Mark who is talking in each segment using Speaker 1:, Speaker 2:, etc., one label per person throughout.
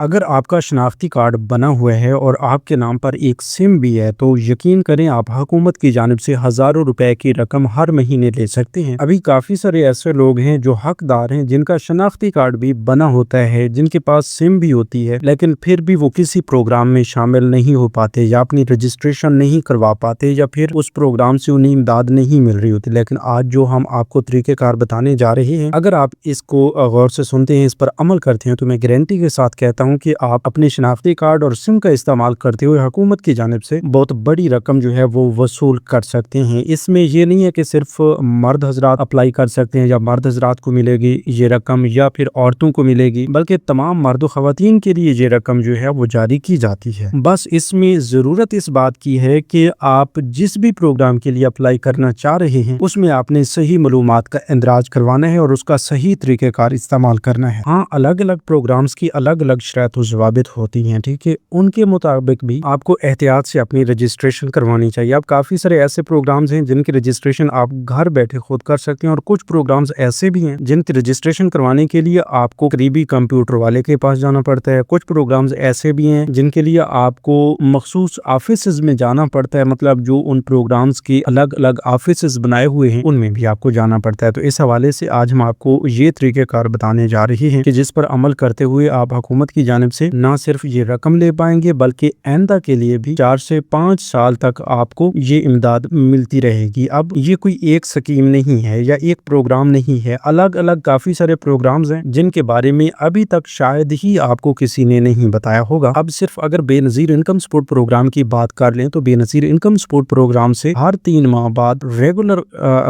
Speaker 1: अगर आपका शनाख्ती कार्ड बना हुआ है और आपके नाम पर एक सिम भी है तो यकीन करें आप हुकूमत की जानिब से हज़ारों रुपए की रकम हर महीने ले सकते हैं। अभी काफ़ी सारे ऐसे लोग हैं जो हकदार हैं जिनका शनाख्ती कार्ड भी बना होता है, जिनके पास सिम भी होती है, लेकिन फिर भी वो किसी प्रोग्राम में शामिल नहीं हो पाते या अपनी रजिस्ट्रेशन नहीं करवा पाते या फिर उस प्रोग्राम से उन्हें इमदाद नहीं मिल रही होती। लेकिन आज जो हम आपको तरीक़ेकार बताने जा रहे हैं, अगर आप इसको गौर से सुनते हैं, इस पर अमल करते हैं, तो मैं गारंटी के साथ कहता हूँ कि आप अपने शनाख्ती कार्ड और सिम का इस्तेमाल करते हुए हुकूमत की जानिब से बहुत बड़ी रकम जो है वो वसूल कर सकते हैं। इसमें ये नहीं है कि सिर्फ मर्द हजरात अप्लाई कर सकते हैं या मर्द हजरात को मिलेगी ये रकम या फिर औरतों को मिलेगी, बल्कि तमाम मर्द ख़वातीन के लिए ये रकम जो है वो जारी की जाती है। बस इसमें ज़रूरत इस बात की है कि आप जिस भी प्रोग्राम के लिए अप्लाई करना चाह रहे हैं उसमें आपने सही मालूमात का इंदराज करवाना है और उसका सही तरीक़ेकार इस्तेमाल करना है। हाँ, अलग अलग प्रोग्राम्स की अलग अलग शराइत व ज़वाबित होती हैं, ठीक है, उनके मुताबिक भी आपको एहतियात से अपनी रजिस्ट्रेशन करवानी चाहिए। अब काफ़ी सारे ऐसे प्रोग्राम्स हैं जिनकी रजिस्ट्रेशन आप घर बैठे खुद कर सकते हैं और कुछ प्रोग्राम्स ऐसे भी हैं जिनकी रजिस्ट्रेशन करवाने के लिए आपको करीबी कंप्यूटर वाले के पास जाना पड़ता है। कुछ प्रोग्राम्स ऐसे भी हैं जिनके लिए आपको मखसूस ऑफिसेज में जाना पड़ता है, मतलब जो उन प्रोग्राम्स के अलग अलग ऑफिसेज बनाए हुए हैं उनमें भी आपको जाना पड़ता है। तो इस हवाले से आज हम आपको ये तरीक़ेकार बताने जा रहे हैं कि जिस पर अमल करते हुए आप हुकूमत की जानिब से ना सिर्फ ये रकम ले पाएंगे बल्कि आइंदा के लिए भी 4 से 5 साल तक आपको ये इमदाद मिलती रहेगी। अब ये कोई एक स्कीम नहीं है या एक प्रोग्राम नहीं है, अलग अलग काफी सारे प्रोग्राम्स हैं जिनके बारे में अभी तक शायद ही आपको किसी ने नहीं बताया होगा। अब सिर्फ अगर बेनज़ीर इनकम सपोर्ट प्रोग्राम की बात कर लें तो बेनज़ीर इनकम सपोर्ट प्रोग्राम से हर 3 माह बाद रेगुलर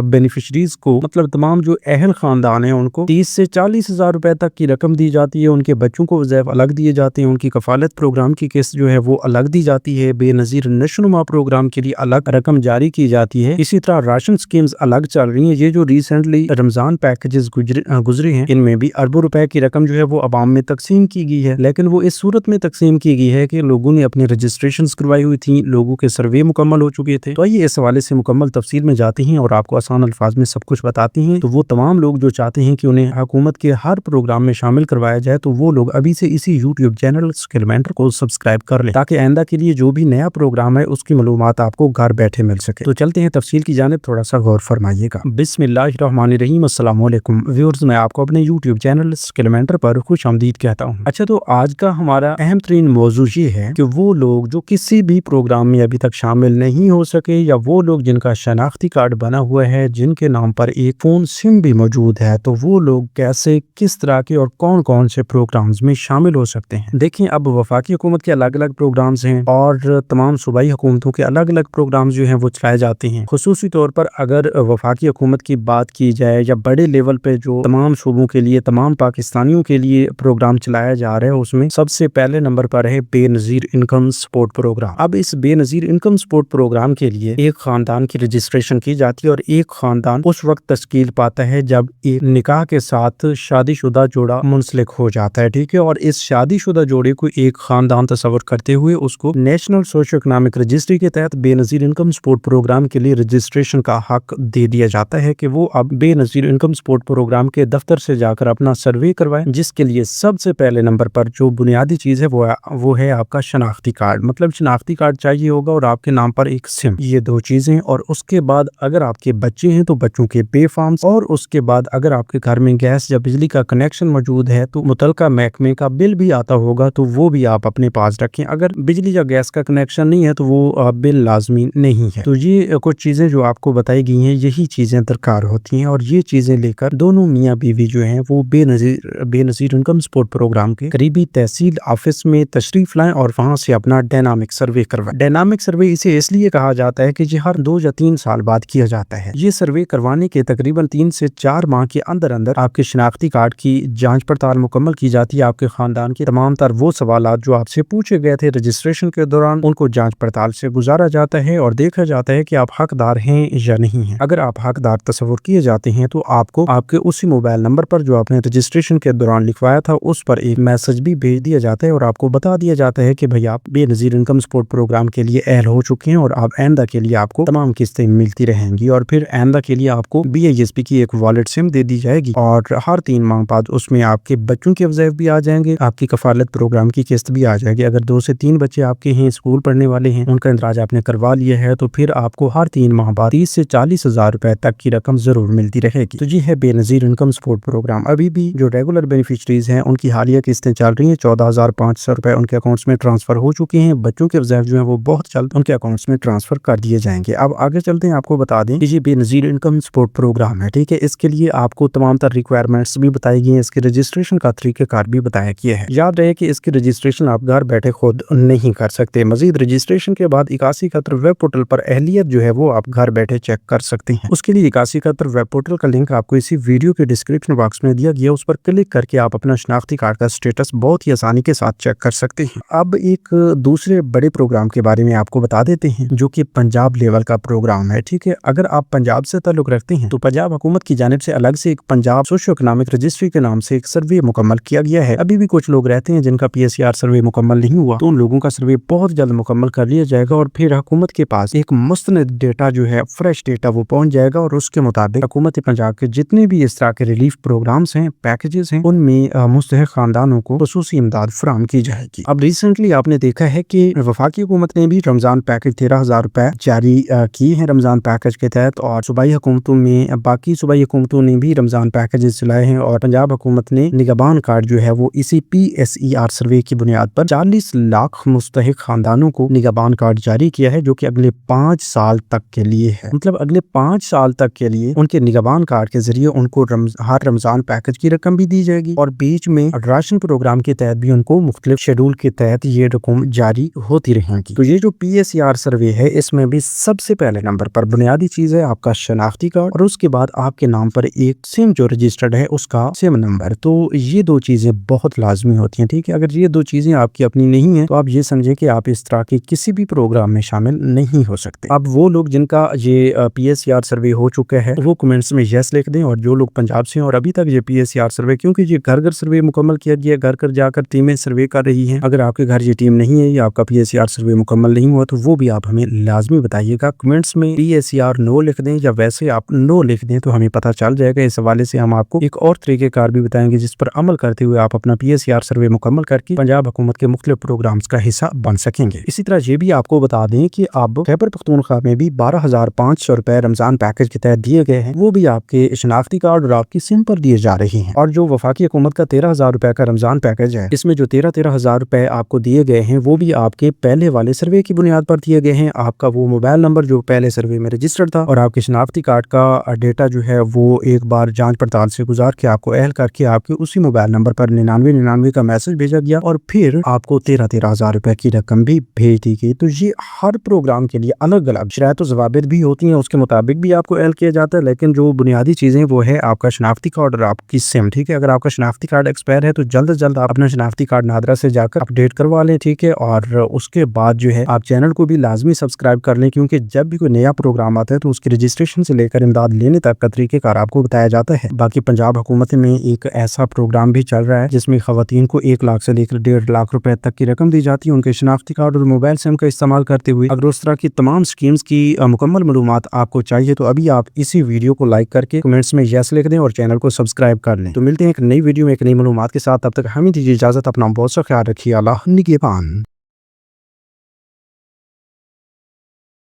Speaker 1: बेनिफिशरीज को, मतलब तमाम जो अहल खानदान है, उनको 30 से 40 हजार रुपए तक की रकम दी जाती है। उनके बच्चों को वज़ैफ़ अलग दिए जाते हैं, उनकी कफालत प्रोग्राम की किस्त जो है वो अलग दी जाती है, बेनज़ीर नशोनुमा प्रोग्राम के लिए अलग रकम जारी की जाती है। इसी तरह राशन स्कीम्स अलग चल रही हैं। ये जो रिसेंटली रमजान पैकेजेस गुजरे हैं इनमें भी अरबों रुपए की रकम जो है वो अवाम में तकसीम की गई है, लेकिन वो इस सूरत में तकसीम की गई है कि लोगों ने अपनी रजिस्ट्रेशन करवाई हुई थी, लोगों के सर्वे मुकम्मल हो चुके थे। तो आइए इस हवाले से मुकम्मल तफसील में जाते हैं और आपको आसान अल्फाज में सब कुछ बताते हैं। तो वो तमाम लोग जो चाहते हैं कि उन्हें हुकूमत के हर प्रोग्राम में शामिल करवाया जाए तो वो लोग अभी से इसी यूट्यूब चैनल स्किल मेंटर को सब्सक्राइब कर लें ताकि आइंदा के लिए जो भी नया प्रोग्राम है उसकी मालूमात आपको घर बैठे मिल सके। तो चलते हैं तफसील की जानिब, थोड़ा सा गौर फरमाइएगा। बिस्मिल्लाहिर्रहमानिर्रहीम, अस्सलाम वालेकुम व्यूअर्स, मैं आपको अपने यूट्यूब चैनल स्किल मेंटर पर खुश आमदीद कहता हूँ। अच्छा, तो आज का हमारा अहम तरीन मौजू ये है कि वो लोग जो किसी भी प्रोग्राम में अभी तक शामिल नहीं हो सके या वो लोग जिनका शनाख्ती कार्ड बना हुआ है, जिनके नाम पर एक फोन सिम भी मौजूद है, तो वो लोग कैसे, किस तरह के और कौन कौन से प्रोग्राम्स में शामिल हो सकते हैं। देखिए, अब वफाकी हुकूमत के अलग अलग प्रोग्राम्स हैं और तमाम सूबाई हुकूमतों के अलग अलग प्रोग्राम्स जो हैं वो चलाए जाते हैं। खुसूसी तौर पर अगर वफाकी हुकूमत की बात की जाए या बड़े लेवल पे जो तमाम सूबों के लिए, तमाम पाकिस्तानियों के लिए प्रोग्राम चलाया जा रहा है, उसमें सबसे पहले नंबर पर है बेनज़ीर इनकम सपोर्ट प्रोग्राम। अब इस बेनज़ीर इनकम सपोर्ट प्रोग्राम के लिए एक खानदान की रजिस्ट्रेशन की जाती है और एक खानदान उस वक्त तश्कील पाता है जब एक निकाह के साथ शादीशुदा जोड़ा मुंसलिक हो जाता है, ठीक है, और इस शादीशुदा जोड़े को एक खानदान तस्वर करते हुए उसको नेशनल सोशो इकोनॉमिक रजिस्ट्री के तहत बेनज़ीर इनकम सपोर्ट प्रोग्राम के लिए रजिस्ट्रेशन का हक दे दिया जाता है कि वो अब बेनज़ीर इनकम सपोर्ट प्रोग्राम के दफ्तर से जाकर अपना सर्वे करवाएं, जिसके लिए सबसे पहले नंबर पर जो बुनियादी चीज है वो है आपका शनाख्ती कार्ड। मतलब शनाख्ती कार्ड चाहिए होगा और आपके नाम पर एक सिम, ये 2 चीजें। और उसके बाद अगर आपके बच्चे हैं तो बच्चों के पे फॉर्म्स, और उसके बाद अगर आपके घर में गैस या बिजली का कनेक्शन मौजूद है तो मुतलका महकमे का बिल भी आता होगा तो वो भी आप अपने पास रखें। अगर बिजली या गैस का कनेक्शन नहीं है तो वो बिल लाजमी नहीं है। तो ये कुछ चीजें जो आपको बताई गई हैं, यही चीजें दरकार होती हैं और ये चीजें लेकर दोनों मियाँ बीवी जो हैं वो बेनज़ीर इनकम सपोर्ट प्रोग्राम के करीबी तहसील ऑफिस में तशरीफ लाएं और वहां से अपना डायनामिक सर्वे करवाएं। डायनामिक सर्वे इसे इसलिए कहा जाता है कि ये हर 2 या 3 साल बाद किया जाता है। ये सर्वे करवाने के तकरीबन 3 से 4 माह के अंदर अंदर आपके शनाख्ती कार्ड की जांच पड़ताल मुकम्मल की जाती है। आपके खानदान के तमाम तर वो सवालात जो आपसे पूछे गए थे रजिस्ट्रेशन के दौरान, उनको जांच पड़ताल से गुजारा जाता है और देखा जाता है कि आप हकदार हैं या नहीं हैं। अगर आप हकदार तस्वुर किए जाते हैं तो आपको आपके उसी मोबाइल नंबर पर जो आपने रजिस्ट्रेशन के दौरान लिखवाया था उस पर एक मैसेज भी भेज दिया जाता है और आपको बता दिया जाता है कि भाई आप बेनज़ीर इनकम सपोर्ट प्रोग्राम के लिए अहल हो चुके हैं और आप आइंदा के लिए आपको तमाम किस्तें मिलती रहेंगी। और फिर आइंदा के लिए आपको BISP की एक वॉलेट सिम दे दी जाएगी और हर 3 माह बाद उसमें आपके बच्चों के वज़ैफ़ भी आ जाएंगे, आपकी کی کفالت پروگرام کی قسط بھی آ جائے گی۔ اگر 2 سے 3 بچے آپ کے ہیں اسکول پڑھنے والے ہیں، ان کا اندراج آپ نے کروا لیا ہے، تو پھر آپ کو ہر 3 ماہ بعد 30 سے 40 ہزار روپے تک کی رقم ضرور ملتی رہے گی۔ تو یہ ہے بے نظیر انکم سپورٹ پروگرام۔ ابھی بھی جو ریگولر بینیفیشریز ہیں ان کی حالیہ قسطیں چل رہی ہیں، 14,500 روپے ان کے اکاؤنٹس میں ٹرانسفر ہو چکے ہیں۔ بچوں کے وظائف جو ہیں وہ بہت جلد ان کے اکاؤنٹس میں ٹرانسفر کر دیے جائیں گے۔ اب آگے چلتے ہیں، آپ کو بتا دیں کہ یہ بے نظیر انکم سپورٹ پروگرام ہے، ٹھیک ہے۔ اس کے لیے آپ کو تمام تر ریکوائرمنٹس بھی بتائی گئی ہیں، اس کے رجسٹریشن کا طریقہ کار بھی بتایا گیا ہے۔ یاد رہے کہ اس کی رجسٹریشن آپ گھر بیٹھے خود نہیں کر سکتے، مزید رجسٹریشن کے بعد 8171 ویب پورٹل پر اہلیت جو ہے وہ آپ گھر بیٹھے چیک کر سکتے ہیں۔ اس کے لیے 8171 ویب پورٹل کا لنک آپ کو اسی ویڈیو کے ڈسکرپشن باکس میں دیا گیا، اس پر کلک کر کے آپ اپنا شناختی کارڈ کا سٹیٹس بہت ہی آسانی کے ساتھ چیک کر سکتے ہیں۔ اب ایک دوسرے بڑے پروگرام کے بارے میں آپ کو بتا دیتے ہیں، جو کہ پنجاب لیول کا پروگرام ہے، ٹھیک ہے۔ اگر آپ پنجاب سے تعلق رکھتے ہیں تو پنجاب حکومت کی جانب سے الگ سے ایک پنجاب سوشو اکنامک رجسٹری کے نام سے ایک سروے مکمل کیا گیا ہے۔ ابھی بھی کچھ لوگ رہتے ہیں جن کا PSER سروے مکمل نہیں ہوا، تو ان لوگوں کا سروے بہت جلد مکمل کر لیا جائے گا، اور پھر حکومت کے پاس ایک مستند ڈیٹا جو ہے، فریش ڈیٹا وہ پہنچ جائے گا، اور اس کے مطابق حکومت پنجاب کے جتنے بھی اس طرح کے ریلیف پروگرامز ہیں، پیکیجز ہیں، ان میں مستحق خاندانوں کو خصوصی امداد فراہم کی جائے گی۔ اب ریسنٹلی آپ نے دیکھا ہے کہ وفاقی حکومت نے بھی رمضان پیکج 13,000 روپے جاری کیے ہیں رمضان پیکج کے تحت، اور صوبائی حکومتوں میں باقی صوبائی حکومتوں نے بھی رمضان پیکجز چلائے ہیں، اور پنجاب حکومت نے نگہبان کارڈ جو ہے وہ اسی PSER سروے کی بنیاد پر 40 لاکھ مستحق خاندانوں کو نگہبان کارڈ جاری کیا ہے، جو کہ اگلے 5 سال تک کے لیے ہے۔ مطلب اگلے 5 سال تک کے لیے ان کے نگہبان کارڈ کے ذریعے ان کو ہر رمضان پیکج کی رقم بھی دی جائے گی، اور بیچ میں راشن پروگرام کے تحت بھی ان کو مختلف شیڈول کے تحت یہ رقم جاری ہوتی رہے گی۔ تو یہ جو PSER سروے ہے، اس میں بھی سب سے پہلے نمبر پر بنیادی چیز ہے آپ کا شناختی کارڈ، اور اس کے بعد آپ کے نام پر ایک سم جو رجسٹرڈ ہے اس کا سم نمبر۔ تو یہ 2 چیزیں بہت لازمی ہوتی ہیں، ٹھیک ہے۔ اگر یہ 2 چیزیں آپ کی اپنی نہیں ہیں تو آپ یہ سمجھیں کہ آپ اس طرح کے کسی بھی پروگرام میں شامل نہیں ہو سکتے۔ اب وہ لوگ جن کا یہ PSER سروے ہو چکا ہے وہ کمنٹس میں یس لکھ دیں، اور جو لوگ پنجاب سے ہیں اور ابھی تک یہ PSER سروے، کیونکہ یہ گھر گھر سروے مکمل کیا گیا ہے، گھر گھر جا کر ٹیمیں سروے کر رہی ہیں، اگر آپ کے گھر یہ ٹیم نہیں ہے یا آپ کا PSER سروے مکمل نہیں ہوا تو وہ بھی آپ ہمیں لازمی بتائیے گا۔ کمنٹس میں PSER نو لکھ دیں، یا ویسے آپ نو لکھ دیں تو ہمیں پتہ چل جائے گا۔ اس حوالے سے ہم آپ کو ایک اور طریقہ کار بھی بتائیں گے جس پر عمل کرتے ہوئے آپ اپنا PSER سروے مکمل کر کے پنجاب حکومت کے مختلف پروگرامز کا حصہ بن سکیں گے۔ اسی طرح یہ بھی آپ کو بتا دیں کہ اب خیبر پختونخوا میں بھی 12,500 روپے رمضان پیکج کے تحت دیے گئے ہیں، وہ بھی آپ کے شناختی کارڈ اور آپ کی سم پر دیے جا رہے ہیں۔ اور جو وفاقی حکومت کا 13,000 روپے کا رمضان پیکج ہے، اس میں جو 13,000 روپے آپ کو دیے گئے ہیں وہ بھی آپ کے پہلے والے سروے کی بنیاد پر دیے گئے ہیں۔ آپ کا وہ موبائل نمبر جو پہلے سروے میں رجسٹرڈ تھا، اور آپ کے شناختی کارڈ کا ڈیٹا جو ہے وہ ایک بار جانچ پڑتال سے گزار کے آپ کو اہل کر کے آپ کے اسی موبائل نمبر پر 9999 کا میسج بھیجا گیا، اور پھر آپ کو 13,000 روپے کی رقم بھی بھیج دی گئی۔ تو یہ ہر پروگرام کے لیے الگ الگ شرائط و ضوابط بھی ہوتی ہیں، اس کے مطابق بھی آپ کو اہل کیا جاتا ہے، لیکن جو بنیادی چیزیں وہ ہے آپ کا شناختی کارڈ اور آپ کی سم، ٹھیک ہے۔ اگر آپ کا شناختی کارڈ ایکسپائر ہے تو جلد از جلد آپ اپنا شناختی کارڈ نادرا سے جا کر اپڈیٹ کروا لیں، ٹھیک ہے۔ اور اس کے بعد جو ہے آپ چینل کو بھی لازمی سبسکرائب کر لیں، کیونکہ جب بھی کوئی نیا پروگرام آتا ہے تو اس کی رجسٹریشن سے لے کر امداد لینے تک کا طریقہ کار آپ کو بتایا جاتا ہے۔ باقی پنجاب حکومت میں ایک ایسا پروگرام بھی چل رہا ہے جس میں خواتین کو 1 لاکھ سے لے کر 1.5 لاکھ روپے تک کی رقم دی جاتی ہے ان کے شناختی کارڈ اور موبائل سم کا استعمال کرتے ہوئے۔ اگر اس طرح کی تمام سکیمز کی مکمل معلومات آپ کو چاہیے تو ابھی آپ اسی ویڈیو کو لائک کر کے کمنٹس میں یس لکھ دیں اور چینل کو سبسکرائب کر لیں۔ تو ملتے ہیں ایک نئی ویڈیو میں ایک نئی معلومات کے ساتھ، تب تک ہمیں دیجیے اجازت، اپنا بہت سا خیال رکھیے، اللہ نگہبان۔